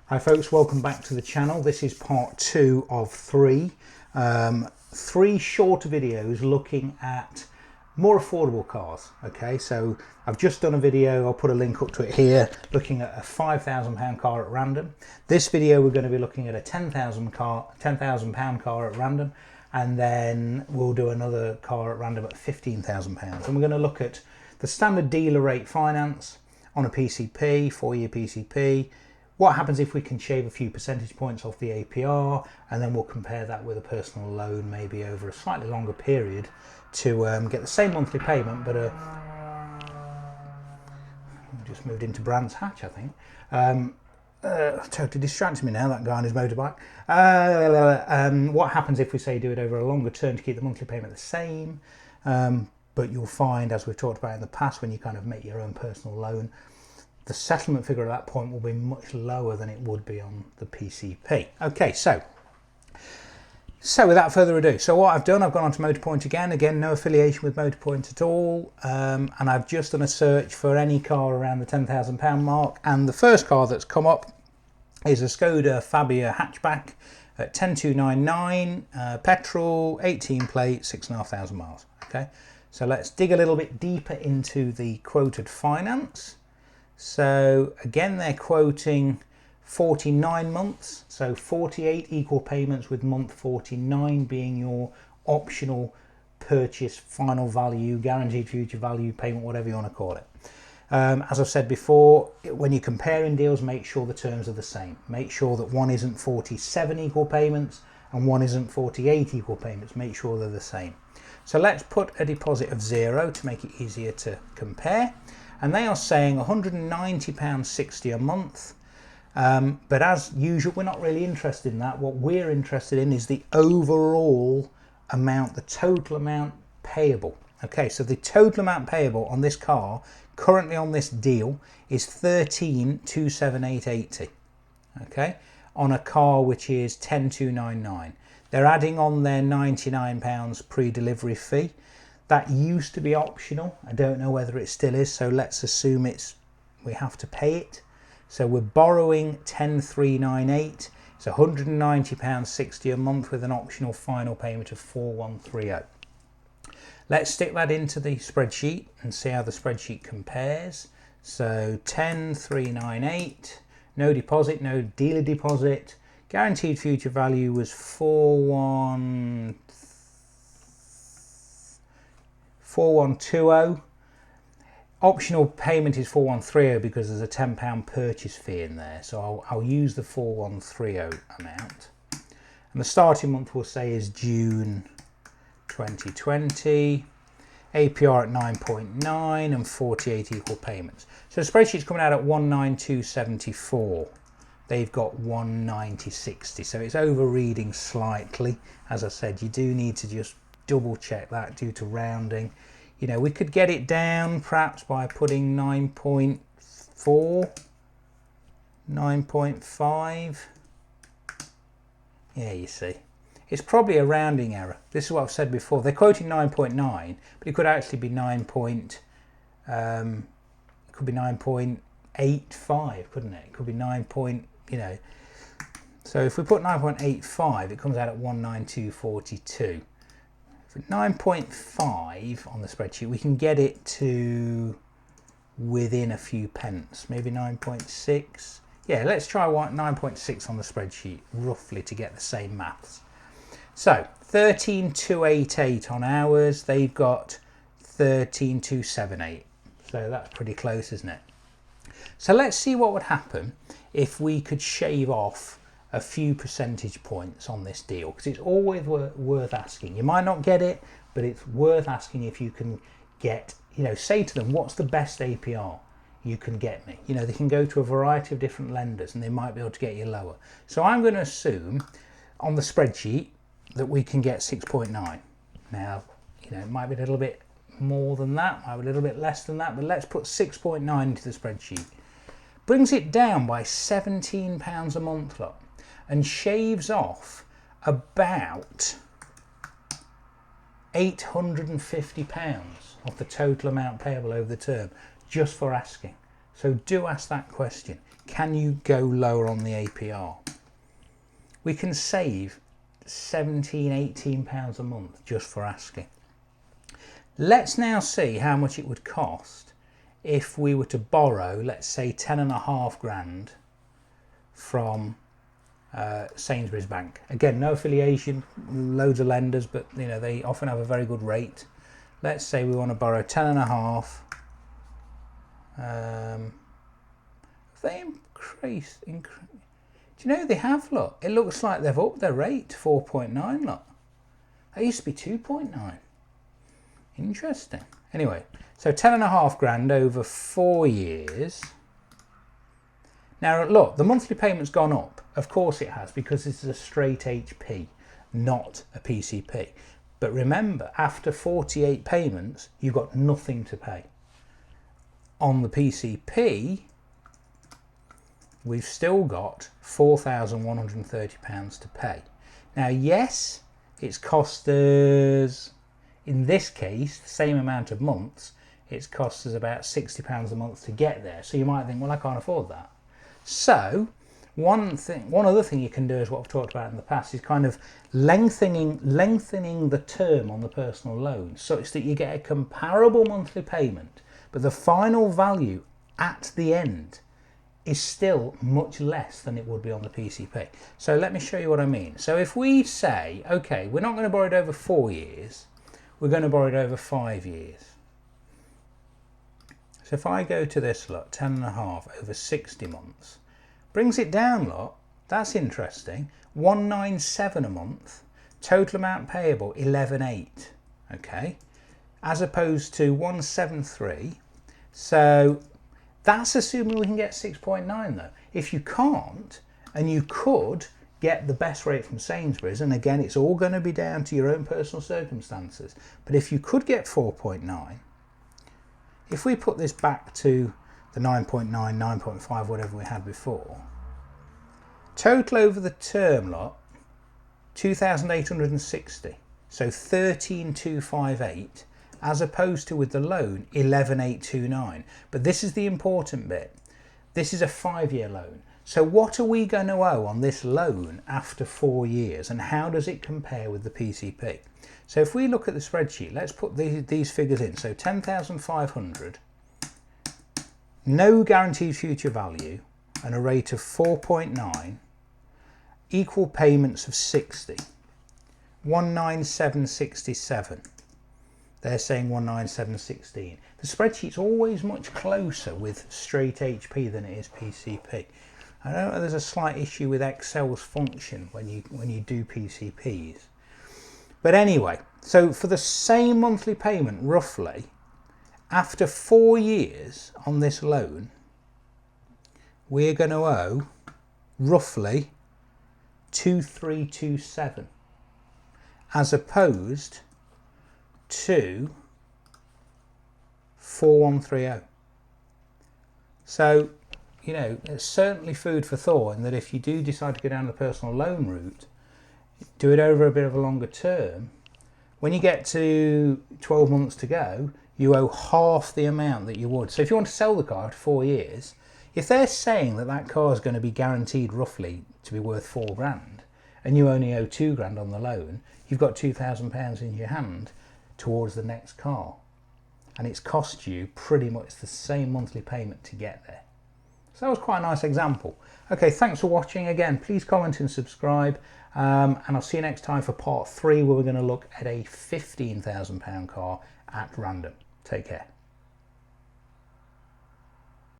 Hi folks, welcome back to the channel. This is part 2 of 3. 3 shorter videos looking at more affordable cars. Okay, so I've just done a video, I'll put a link up to it here, looking at a £5,000 car at random. This video we're going to be looking at a £10,000 car at random, and then we'll do another car at random at £15,000. And we're going to look at the standard dealer rate finance on a PCP, 4-year PCP. What happens if we can shave a few percentage points off the APR, and then we'll compare that with a personal loan, maybe over a slightly longer period, to get the same monthly payment, but just moved into Brands Hatch, I think. Totally distracted me now, that guy on his motorbike. What happens if we say do it over a longer term to keep the monthly payment the same? But you'll find, as we've talked about in the past, when you kind of make your own personal loan, the settlement figure at that point will be much lower than it would be on the PCP. Okay, so without further ado, so what I've done, I've gone on to Motorpoint again, no affiliation with Motorpoint at all, and I've just done a search for any car around the £10,000 mark, and the first car that's come up is a Skoda Fabia hatchback at 10299, petrol, 18 plate, 6,500 miles. Okay, so let's dig a little bit deeper into the quoted finance. So again, they're quoting 49 months, so 48 equal payments, with month 49 being your optional purchase final value, guaranteed future value payment, whatever you want to call it. As I've said before, when you're comparing deals, make sure the terms are the same. Make sure that one isn't 47 equal payments and one isn't 48 equal payments. Make sure they're the same. So let's put a deposit of 0 to make it easier to compare. And they are saying £190.60 a month. But as usual, we're not really interested in that. What we're interested in is the overall amount, the total amount payable. Okay, so the total amount payable on this car, currently on this deal, is £13,278.80. Okay, on a car which is £10,299. They're adding on their £99 pre-delivery fee. That used to be optional. I don't know whether it still is, so let's assume we have to pay it. So we're borrowing 10,398. It's £190.60 a month with an optional final payment of 4,130. Let's stick that into the spreadsheet and see how the spreadsheet compares. So 10,398, no deposit, no dealer deposit. Guaranteed future value was 4120. Optional payment is 4130 because there's a £10 purchase fee in there, so I'll use the 4130 amount. And the starting month we'll say is June 2020. APR at 9.9 and 48 equal payments. So the spreadsheet's coming out at 192.74. They've got 190.60, so it's over reading slightly. As I said, you do need to just double check that due to rounding. You know, we could get it down perhaps by putting 9.4, 9.5. Yeah, you see, it's probably a rounding error. This is what I've said before. They're quoting 9.9, but it could actually be 9.85, couldn't it? It could be 9. You know, so if we put 9.85, it comes out at 192.42. For 9.5 on the spreadsheet, we can get it to within a few pence, maybe 9.6. Yeah, let's try 9.6 on the spreadsheet, roughly, to get the same maths. So 13,288 on ours, they've got 13,278. So that's pretty close, isn't it? So let's see what would happen if we could shave off a few percentage points on this deal, because it's always worth asking. You might not get it, but it's worth asking if you can get, you know, say to them, what's the best APR you can get me? You know, they can go to a variety of different lenders and they might be able to get you lower. So I'm going to assume on the spreadsheet that we can get 6.9. Now, you know, it might be a little bit more than that, might be a little bit less than that, but let's put 6.9 into the spreadsheet. Brings it down by £17 a month, look, and shaves off about £850 of the total amount payable over the term, just for asking. So do ask that question. can you go lower on the APR? We can save £17–18 a month just for asking. Let's now see how much it would cost if we were to borrow, let's say 10.5 grand from Sainsbury's Bank. Again, no affiliation, loads of lenders, but you know, they often have a very good rate. Let's say we want to borrow 10.5. They increased. Do you know they have? Look, it looks like they've upped their rate to 4.9. Look, that used to be 2.9. Interesting. Anyway, so 10.5 grand over 4 years. Now look, the monthly payment's gone up. Of course it has, because this is a straight HP, not a PCP. But remember, after 48 payments, you've got nothing to pay. On the PCP, we've still got £4,130 to pay. Now, yes, it's cost us, in this case, the same amount of months, it's cost us about £60 a month to get there. So you might think, well, I can't afford that. So one other thing you can do is what I've talked about in the past is kind of lengthening the term on the personal loan such that you get a comparable monthly payment, but the final value at the end is still much less than it would be on the PCP. So let me show you what I mean. So if we say, okay, we're not going to borrow it over 4 years, we're going to borrow it over 5 years. So if I go to this, look, 10.5 over 60 months, brings it down, look, that's interesting, 197 a month, total amount payable 11.8, okay, as opposed to 173. So that's assuming we can get 6.9 though. If you can't, and you could get the best rate from Sainsbury's, and again, it's all going to be down to your own personal circumstances, but if you could get 4.9, if we put this back to the 9.9, 9.5, whatever we had before, total over the term lot, 2,860, so 13,258, as opposed to with the loan, 11,829. But this is the important bit. This is a 5-year loan. So what are we going to owe on this loan after 4 years, and how does it compare with the PCP? So if we look at the spreadsheet, let's put these figures in. So 10,500, no guaranteed future value, and a rate of 4.9, equal payments of 60, 197.67. They're saying 197.16. The spreadsheet's always much closer with straight HP than it is PCP. I know there's a slight issue with Excel's function when you do PCPs. But anyway, so for the same monthly payment, roughly, after 4 years on this loan, we're going to owe roughly 2,327, as opposed to 4,130. So, you know, it's certainly food for thought, in that if you do decide to go down the personal loan route, do it over a bit of a longer term. When you get to 12 months to go, you owe half the amount that you would. So if you want to sell the car after 4 years, if they're saying that that car is going to be guaranteed roughly to be worth 4 grand, and you only owe 2 grand on the loan, you've got £2,000 in your hand towards the next car, and it's cost you pretty much the same monthly payment to get there. So that was quite a nice example. Okay, thanks for watching. Again, please comment and subscribe, and I'll see you next time for part 3, where we're going to look at a £15,000 car at random. Take care.